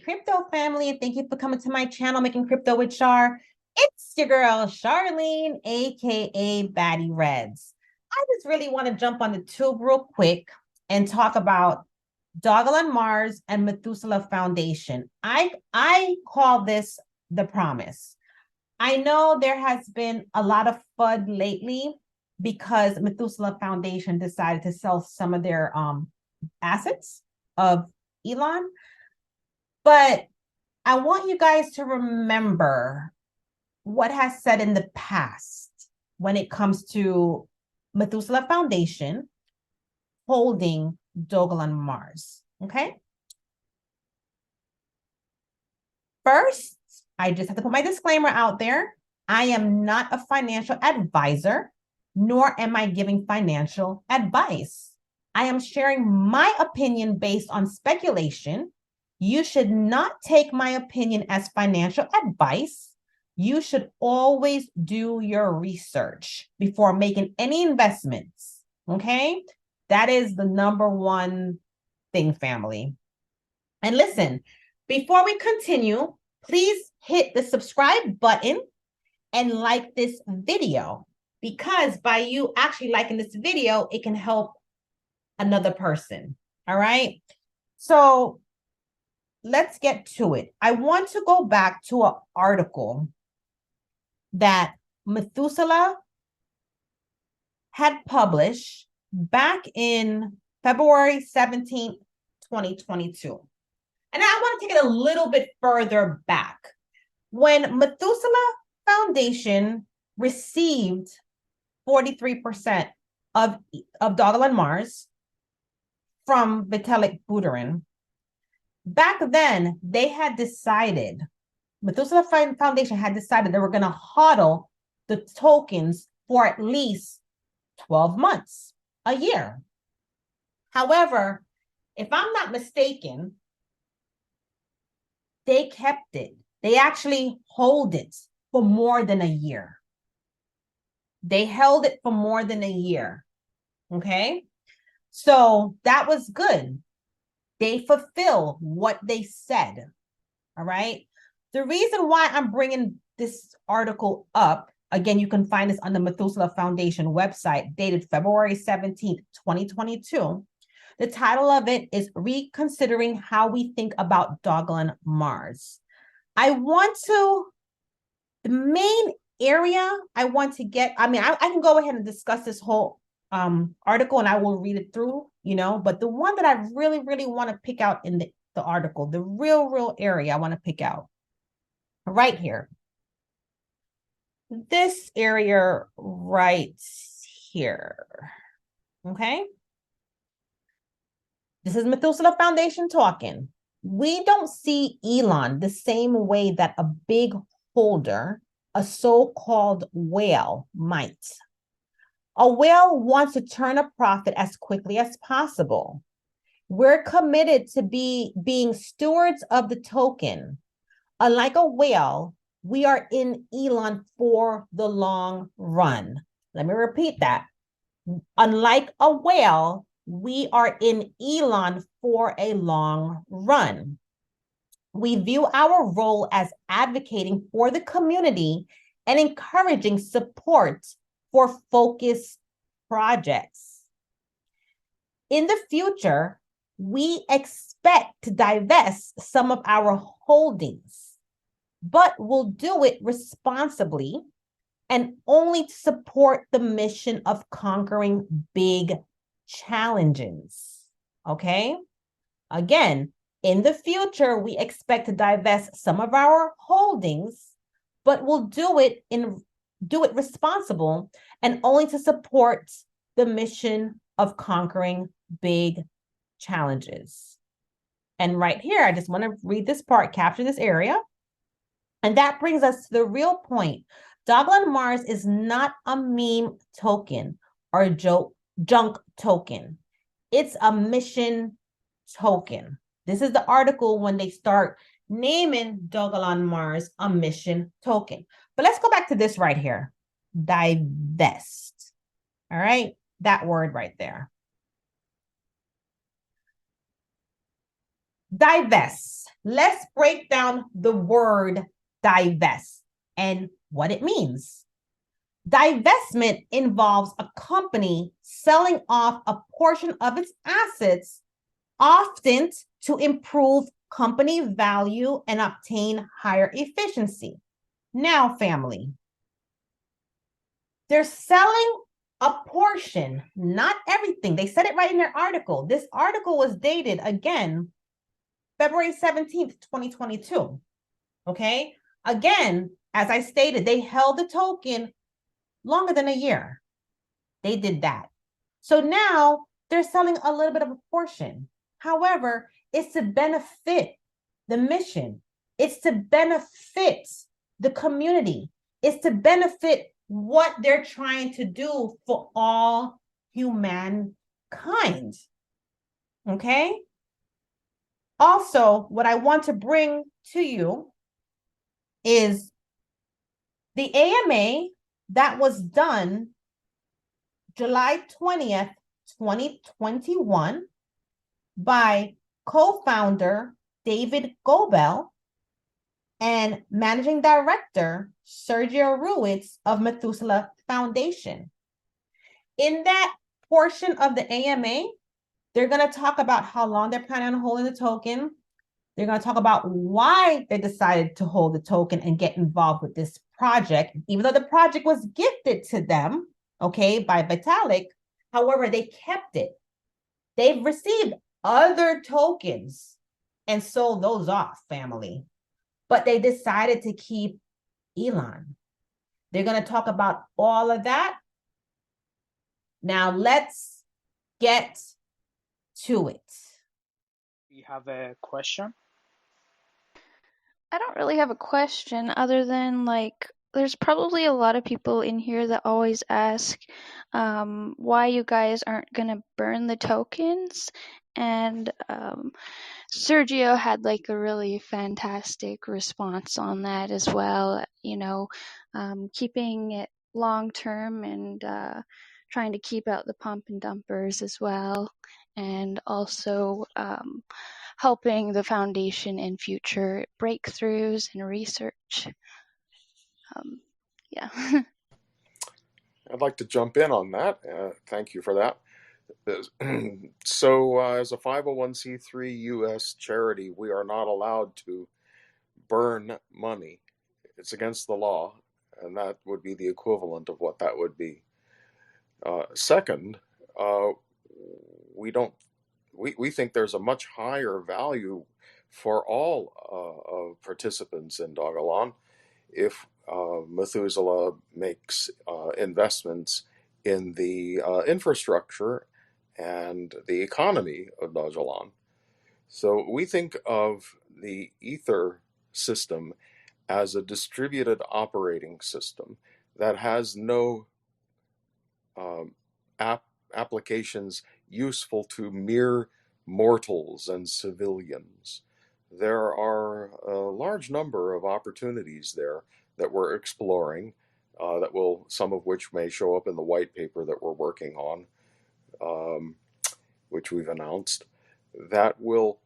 crypto family, and thank you for coming to my channel, Making Crypto with Char. It's your girl, Charlene, aka Baddie Reds. I just really want to jump on the tube real quick and talk about Dogelon Mars and Methuselah Foundation. I call this the promise. I know there has been a lot of FUD lately because Methuselah Foundation decided to sell some of their assets of Elon. But I want you guys to remember what has said in the past when it comes to Methuselah Foundation holding Dogelon Mars, okay? First, I just have to put my disclaimer out there. I am not a financial advisor, nor am I giving financial advice. I am sharing my opinion based on speculation. You should not take my opinion as financial advice. You should always do your research before making any investments, okay? That is the number one thing, family. And listen, before we continue, please hit the subscribe button and like this video, because by you actually liking this video, it can help another person, all right? So let's get to it. I want to go back to an article that Methuselah had published back in February 17th, 2022. And I want to take it a little bit further back. When Methuselah Foundation received 43% of Dogelon Mars from Vitalik Buterin, back then they had decided, Methuselah Foundation had decided they were going to hodl the tokens for at least 12 months, a year. However, if I'm not mistaken, they kept it. They actually hold it for more than a year. They held it for more than a year, okay? So that was good. They fulfill what they said, all right? The reason why I'm bringing this article up, again, you can find this on the Methuselah Foundation website, dated February 17th, 2022. The title of it is Reconsidering How We Think About Dogelon Mars. The main area I want to get, I can go ahead and discuss this whole article and I will read it through, but the one that I really, really want to pick out in the article, the real area I want to pick out, right here. This area right here, okay? This is Methuselah Foundation talking. We don't see Elon the same way that a big holder, a so-called whale, might. A whale wants to turn a profit as quickly as possible. We're committed to being stewards of the token. Unlike a whale, we are in Elon for the long run. Let me repeat that. Unlike a whale, we are in Elon for a long run. We view our role as advocating for the community and encouraging support for focused projects. In the future, we expect to divest some of our holdings, but we'll do it responsibly and only to support the mission of conquering big challenges, okay? Again, in the future, we expect to divest some of our holdings, but we'll do it responsible and only to support the mission of conquering big challenges. And right here, I just want to read this part, capture this area. And that brings us to the real point. Dogelon Mars is not a meme token or a junk token. It's a mission token. This is the article when they start naming Dogelon Mars a mission token. But let's go back to this right here. Divest. All right, that word right there. Divest. Let's break down the word divest and what it means. Divestment involves a company selling off a portion of its assets, often to improve company value and obtain higher efficiency. Now, family, they're selling a portion, not everything. They said it right in their article. This article was dated, again, February 17th, 2022. Okay. Again, as I stated, they held the token longer than a year. They did that. So now they're selling a little bit of a portion. However, it's to benefit the mission. It's to benefit the community. It's to benefit what they're trying to do for all humankind. Okay? Also, what I want to bring to you is the AMA that was done July 20th, 2021 by co-founder David Gobel and managing director Sergio Ruiz of Methuselah Foundation. In that portion of the AMA, they're going to talk about how long they're planning on holding the token. They're going to talk about why they decided to hold the token and get involved with this project, even though the project was gifted to them, okay, by Vitalik. However, they kept it. They've received other tokens and sold those off, family. But they decided to keep Elon. They're going to talk about all of that. Now, let's get to it. We have a question. I don't really have a question other than like there's probably a lot of people in here that always ask why you guys aren't gonna burn the tokens, and Sergio had like a really fantastic response on that as well. You know, keeping it long term and trying to keep out the pump and dumpers as well, and also helping the foundation in future breakthroughs and research. Yeah. I'd like to jump in on that. Thank you for that. So, as a 501c3 U.S. charity, we are not allowed to burn money. It's against the law, and that would be the equivalent of what that would be. Second, we think there's a much higher value for all participants in Dogelon if Methuselah makes investments in the infrastructure and the economy of Dogelon. So we think of the Ether system as a distributed operating system that has no applications useful to mere mortals and civilians. There are a large number of opportunities there that we're exploring, some of which may show up in the white paper that we're working on, which we've announced, that will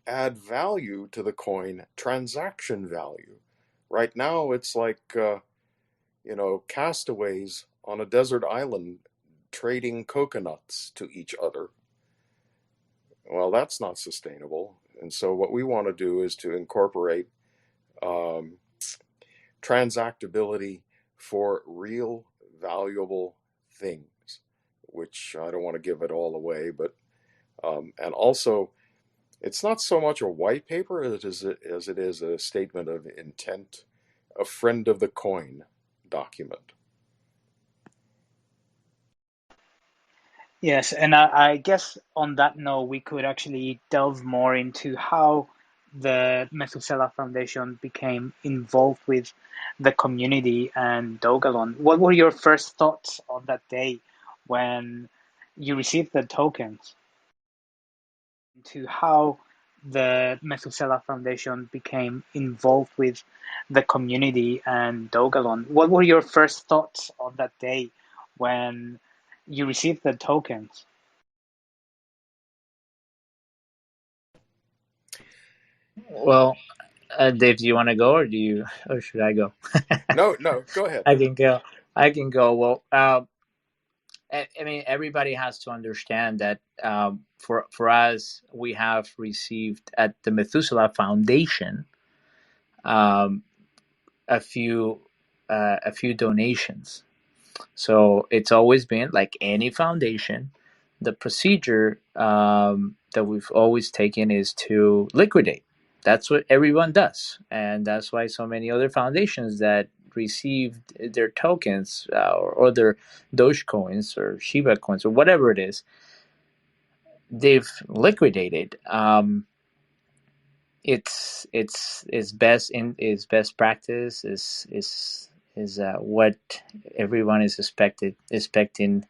add value to the coin, transaction value. Right now, it's like, castaways on a desert island trading coconuts to each other. Well, that's not sustainable. And so what we want to do is to incorporate transactability for real valuable things, which I don't want to give it all away, but and also it's not so much a white paper as it is a statement of intent, a friend of the coin document. Yes, and I guess on that note, we could actually delve more into how the Methuselah Foundation became involved with the community and Dogelon. What were your first thoughts on that day when you received the tokens? To how the Methuselah Foundation became involved with the community and Dogelon. What were your first thoughts on that day when you received the tokens? Well, Dave, do you want to go, or should I go? No, no, go ahead. I can go. I can go. Well, I mean, everybody has to understand that for us, we have received at the Methuselah Foundation um, a few donations. So it's always been like any foundation. The procedure that we've always taken is to liquidate. That's what everyone does, and that's why so many other foundations that received their tokens or other Dogecoins or Shiba coins or whatever it is, they've liquidated. It's best practice is what everyone is expecting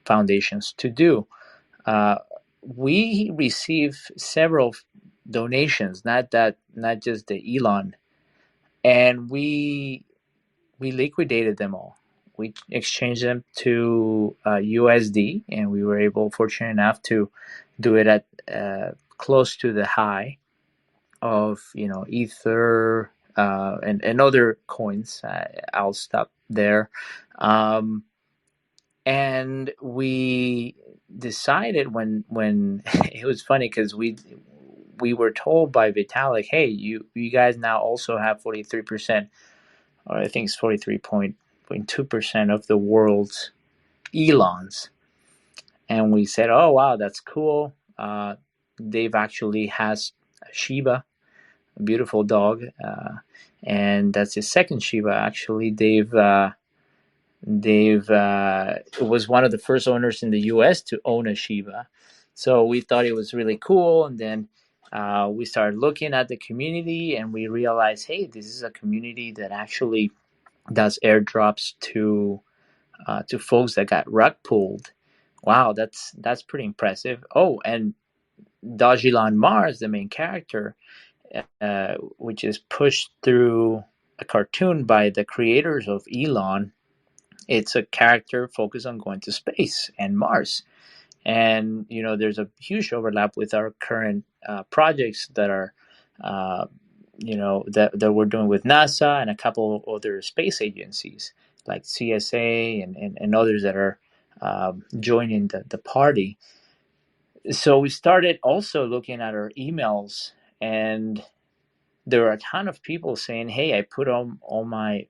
foundations to do. We receive several donations, not just the Elon, and we liquidated them all. We exchanged them to USD, and we were fortunate enough to do it at close to the high of Ether and other coins. I'll stop there. And we decided when it was funny because we were told by Vitalik, hey, you guys now also have 43%, or I think it's 43.2% of the world's Elons. And we said, oh wow, that's cool. Dave actually has a Shiba, a beautiful dog, and that's his second Shiba. Actually, Dave was one of the first owners in the U.S. to own a Shiba, so we thought it was really cool. And then we started looking at the community, and we realized, hey, this is a community that actually does airdrops to folks that got rug pulled. Wow, that's pretty impressive. Oh, and Dogelon Mars, the main character, which is pushed through a cartoon by the creators of Elon. It's a character focused on going to space and Mars. And, there's a huge overlap with our current projects that are, that we're doing with NASA and a couple of other space agencies like CSA and others that are joining the party. So we started also looking at our emails, and there were a ton of people saying, hey, I put all my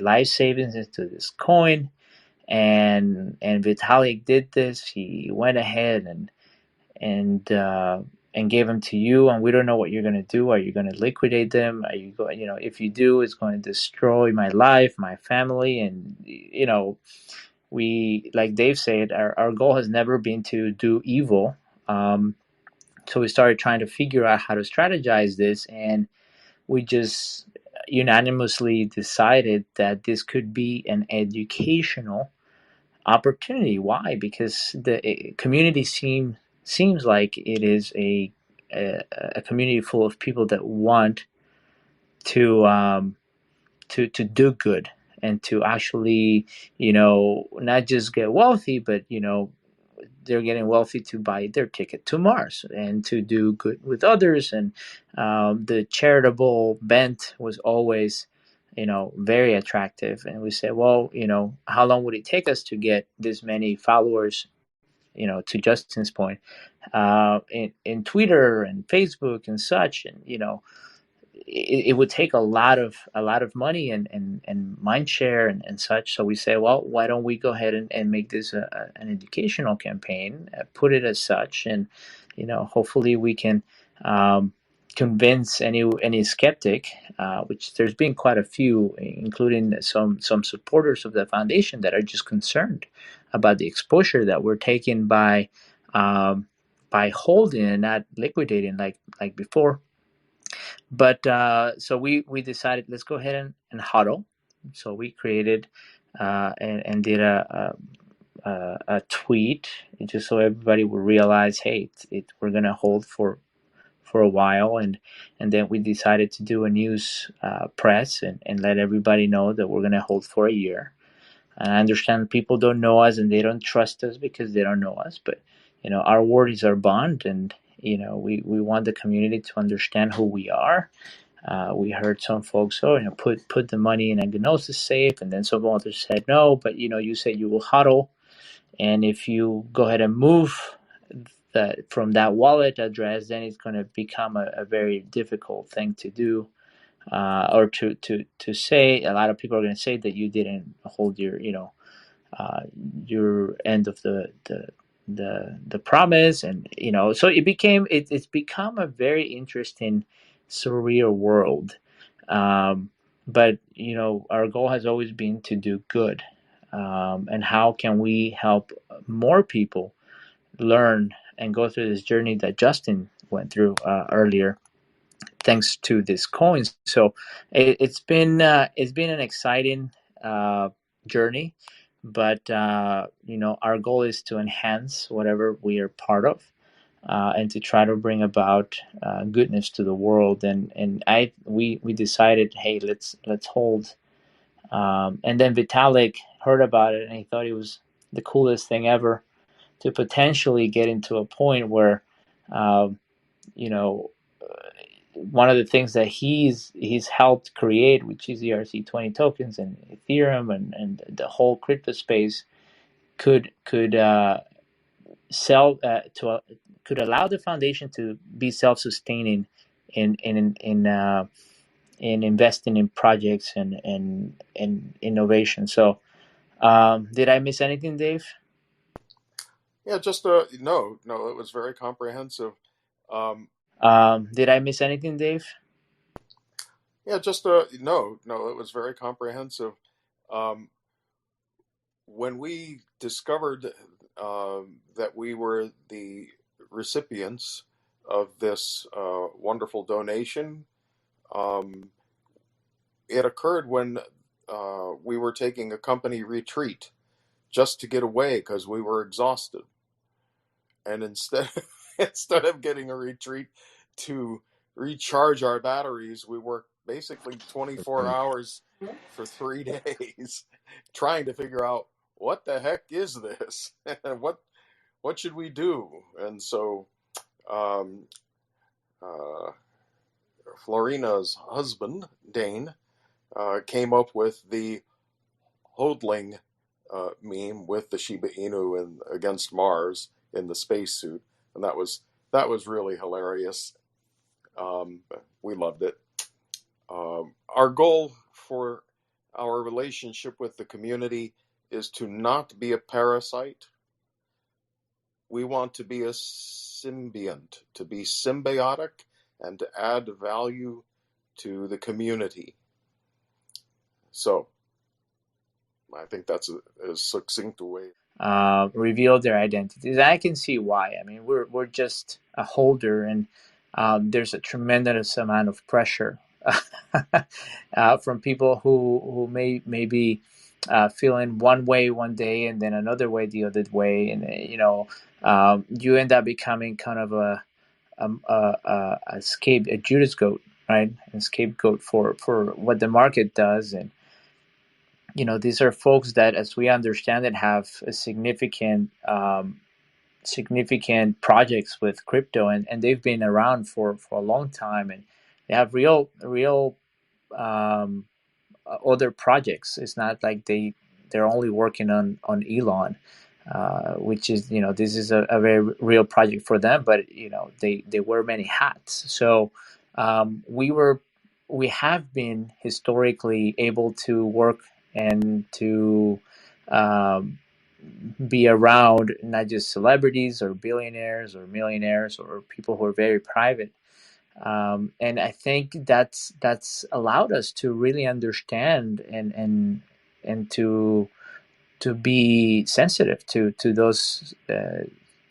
life savings into this coin, and Vitalik did this. He went ahead and gave them to you, and we don't know what you're going to do. Are you going to liquidate them? Are you going, if you do, it's going to destroy my life, my family. And we, like Dave said, our goal has never been to do evil. So we started trying to figure out how to strategize this, and we just unanimously decided that this could be an educational opportunity. Why? Because the community seems like it is a community full of people that want to do good and to actually not just get wealthy, but they're getting wealthy to buy their ticket to Mars and to do good with others. And the charitable bent was always very attractive. And we said, well, how long would it take us to get this many followers, to Justin's point, in Twitter and Facebook and such. And it would take a lot of money and mind share and such. So we say, well, why don't we go ahead and make this an educational campaign, put it as such, and hopefully we can convince any skeptic, which there's been quite a few, including some supporters of the foundation that are just concerned about the exposure that we're taking by holding and not liquidating like before. But so we decided, let's go ahead and huddle. So we created and did a tweet just so everybody would realize, hey, we're gonna hold for a while, and then we decided to do a news press and let everybody know that we're gonna hold for a year. And I understand people don't know us and they don't trust us because they don't know us, but our word is our bond, and we want the community to understand who we are. We heard some folks, put the money in a Gnosis safe, and then some others said no, but you said you will hodl, and if you go ahead and move from that wallet address, then it's going to become a very difficult thing to do, or to say. A lot of people are going to say that you didn't hold your end of the promise, and so it's become a very interesting surreal world. But our goal has always been to do good, and how can we help more people learn and go through this journey that Justin went through earlier, thanks to these coins. So it's been an exciting journey, but our goal is to enhance whatever we are part of, and to try to bring about goodness to the world. And we decided, hey, let's hold. And then Vitalik heard about it, and he thought it was the coolest thing ever to potentially get into a point where, one of the things that he's helped create, which is ERC20 tokens and Ethereum and the whole crypto space, could could allow the foundation to be self-sustaining in investing in projects and innovation. So, did I miss anything, Dave? Yeah, just no, it was very comprehensive. Did I miss anything, Dave? Yeah, just no, it was very comprehensive. When we discovered that we were the recipients of this wonderful donation, it occurred when we were taking a company retreat just to get away because we were exhausted. And instead of getting a retreat to recharge our batteries, we worked basically 24 hours for 3 days trying to figure out what the heck is this and what should we do. And so Florina's husband, Dane, came up with the hodling meme with the Shiba Inu and against Mars in the spacesuit, and that was really hilarious. We loved it. Our goal for our relationship with the community is to not be a parasite. We want to be a symbiont, to be symbiotic, and to add value to the community. So, I think that's a succinct way. Reveal their identities. I can see why. I mean, we're just a holder, and there's a tremendous amount of pressure from people who may be feeling one way one day and then another way the other way, and you end up becoming kind of a Judas goat, right? A scapegoat for what the market does. And these are folks that, as we understand it, have a significant projects with crypto, and they've been around for a long time, and they have real other projects. It's not like they're only working on Elon, which is this is a very real project for them, but they wear many hats. So we have been historically able to work and to be around not just celebrities or billionaires or millionaires or people who are very private, and I think that's allowed us to really understand and to be sensitive to those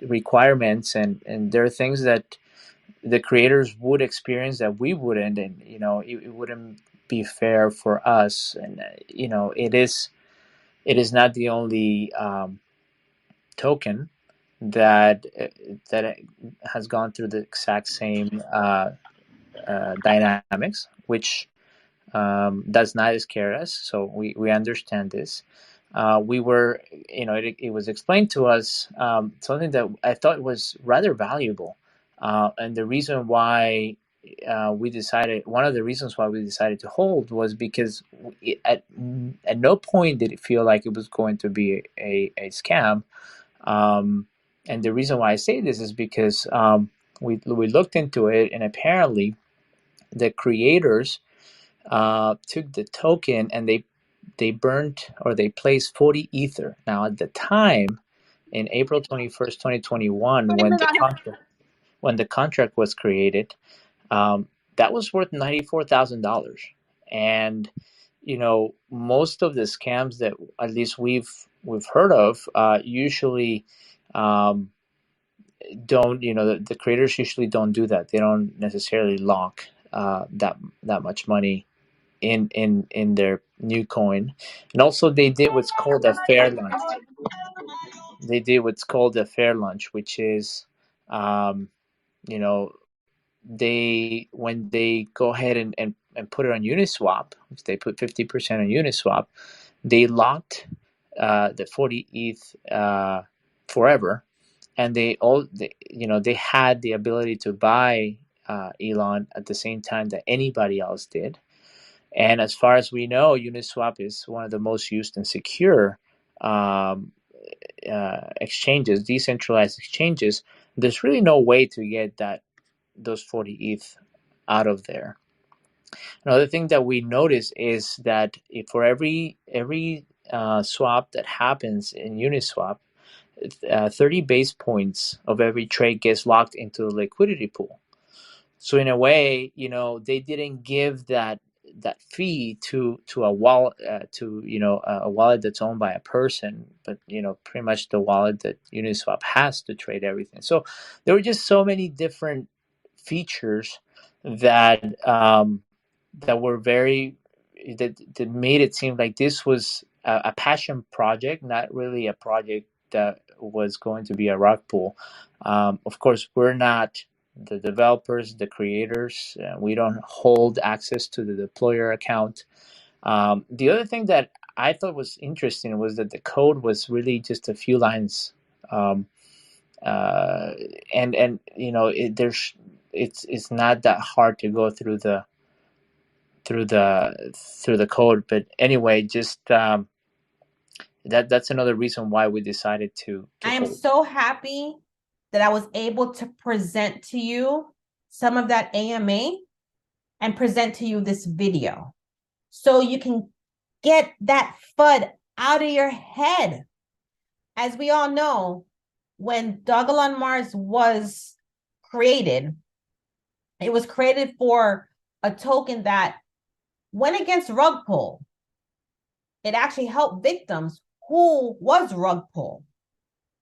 requirements, and there are things that the creators would experience that we wouldn't, and it wouldn't be fair for us. And it is not the only token that has gone through the exact same dynamics, which does not scare us. So we understand this. We were, it was explained to us, something that I thought was rather valuable. And the reason why one of the reasons why we decided to hold was because at no point did it feel like it was going to be a scam. And the reason why I say this is because we looked into it, and apparently the creators took the token and they burnt, or they placed 40 ether. Now at the time, in April 21st, 2021, when the contract was created, that was worth $94,000. And most of the scams that at least we've heard of usually don't, the creators usually don't do that. They don't necessarily lock that much money in their new coin. And also they did what's called a fair lunch. They did what's called a fair lunch, which is you know when they go ahead and put it on Uniswap, which they put 50% on Uniswap, they locked the 40 ETH forever, and they had the ability to buy Elon at the same time that anybody else did. And as far as we know, Uniswap is one of the most used and secure exchanges, decentralized exchanges. There's really no way to get those 40 ETH out of there. Another thing that we notice is that for every swap that happens in Uniswap, 30 base points of every trade gets locked into the liquidity pool. So in a way, they didn't give that fee to a wallet, a wallet that's owned by a person, but pretty much the wallet that Uniswap has to trade everything. So there were just so many different features that were that made it seem like this was a passion project, not really a project that was going to be a rug pull. Of course, we're not the developers, the creators. We don't hold access to the deployer account. The other thing that I thought was interesting was that the code was really just a few lines, and it's not that hard to go through the code. But anyway, just that's another reason why we decided to I am hold. so happy that I was able to present to you some of that AMA and present to you this video, so you can get that FUD out of your head. As we all know, when Dogelon Mars was created, it was created for a token that went against rug pull. It actually helped victims who was rug pull.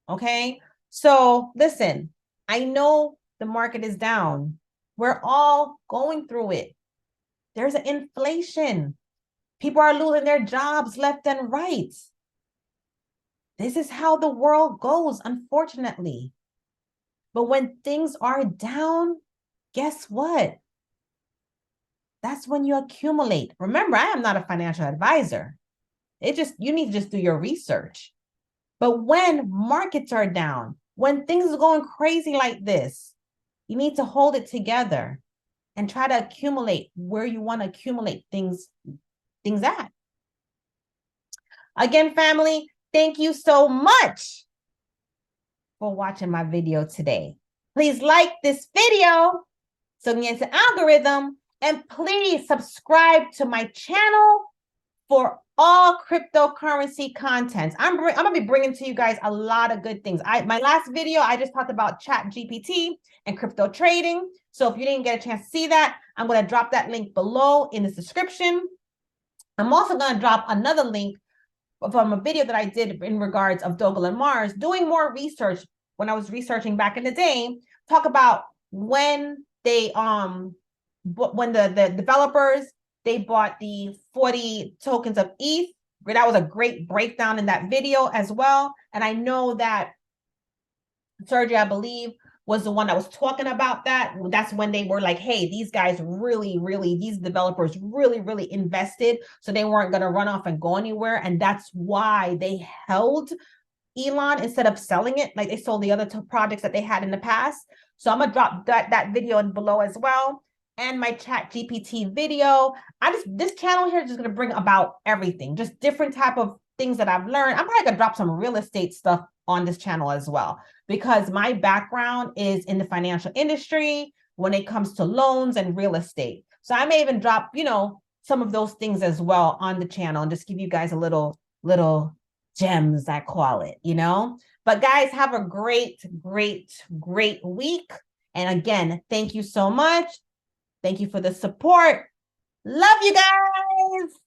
Okay, so listen, I know the market is down. We're all going through it. There's an inflation. People are losing their jobs left and right. This is how the world goes, unfortunately. But when things are down, guess what? That's when you accumulate. Remember, I am not a financial advisor. You need to just do your research. But when markets are down, when things are going crazy like this, you need to hold it together and try to accumulate where you want to accumulate things at. Again, family, thank you so much for watching my video today. Please like this video so you get the algorithm, and please subscribe to my channel for all cryptocurrency content. I'm gonna be bringing to you guys a lot of good things. My last video, I just talked about ChatGPT and crypto trading. So if you didn't get a chance to see that, I'm gonna drop that link below in the description. I'm also gonna drop another link from a video that I did in regards of Dogelon Mars, doing more research when I was researching back in the day, talk about when they when the developers, they bought the 40 tokens of ETH. That was a great breakdown in that video as well. And I know that Sergey, I believe, was the one that was talking about that. That's when they were like, hey, these guys these developers really invested. So they weren't going to run off and go anywhere. And that's why they held Elon instead of selling it. Like they sold the other projects that they had in the past. So I'm gonna drop that video in below as well, and my ChatGPT video. This channel here is just gonna bring about everything, just different type of things that I've learned. I'm probably gonna drop some real estate stuff on this channel as well, because my background is in the financial industry when it comes to loans and real estate. So I may even drop, some of those things as well on the channel and just give you guys a little gems, I call it, But guys, have a great week. And again, thank you so much. Thank you for the support. Love you guys.